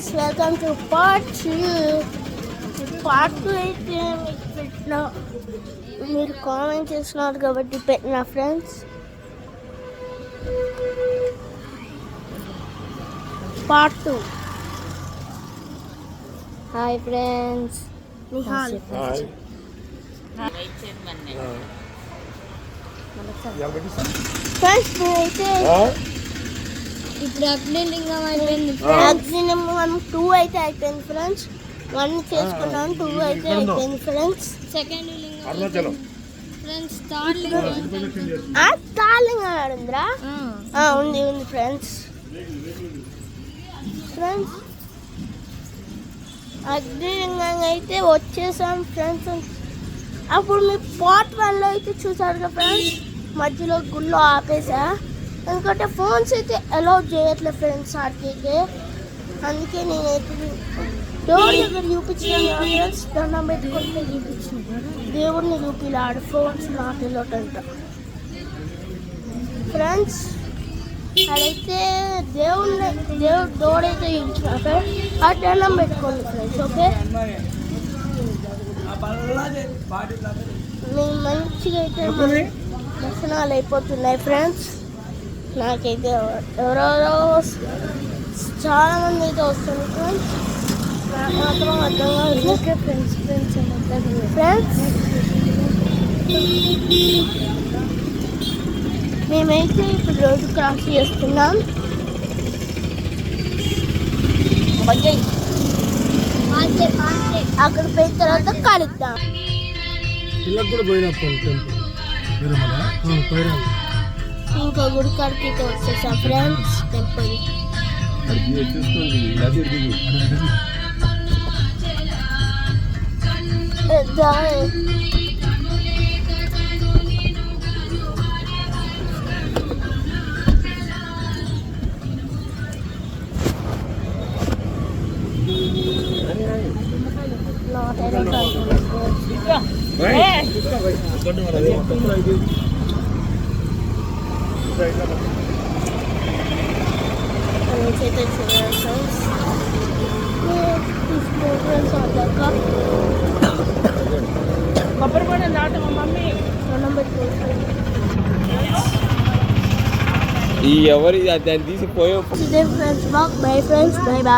Friends welcome to part 2. Part 2 అయితే మీకు పెట్టిన, మీరు కామెంట్ చేస్తున్నారు కాబట్టి పెట్టిన friends. Part 2. Hi friends. Nihal. Friends అయితే ఇప్పుడు అగ్నిలింగం అయిపోయింది. అగ్నిలింగం 2 అయితే అయిపోయింది ఫ్రెండ్స్. 1 చేసుకున్నాను, 2 అయితే అయిపోయింది ఫ్రెండ్స్. సెకండ్ లింగం ఫ్రెండ్స్, థర్డ్ లింగం ఆడిందిరా. ఉంది ఫ్రెండ్స్. అగ్నిలింగం అయితే వచ్చేసాం ఫ్రెండ్స్. అప్పుడు మీ పార్ట్ 1లో అయితే చూసారు కదా ఫ్రెండ్స్, మధ్యలో గుళ్ళో ఆపేసా. ఎందుకంటే ఫోన్స్ అయితే అలౌ చేయట్లేదు ఫ్రెండ్స్ ఆడికి. అందుకే నేనైతే దేవుడి దగ్గర చూపించాను ఫ్రెండ్స్. దండం పెట్టుకుంటే చూపించాను, దేవుడిని చూపిలాడు, ఫోన్స్ నాట్ అలౌడ్ అంట ఫ్రెండ్స్. అదైతే దేవుడు తోడైతే చూపించిన ఫ్రెండ్స్. ఆ దండం పెట్టుకోండి ఫ్రెండ్స్. ఓకే, మేము మంచిగా అయితే దర్శనాలు అయిపోతున్నాయి ఫ్రెండ్స్. నాకైతే ఎవరెవరో చాలా మంది అయితే వస్తుంది ఫ్రెండ్స్. నాకు మాత్రం అర్థం కాదు ఫ్రెండ్స్. మేమైతే ఇప్పుడు రోడ్డు క్రాస్ చేస్తున్నాం. అక్కడ పోయిన తర్వాత కలుద్దాం. ఇంకో గుడి కాడికి వచ్చేసాం ఫ్రెండ్స్. టెంపుల్ ఈ ఎవరి దాన్ని తీసిపోయే friends. Bye friends, bye bye.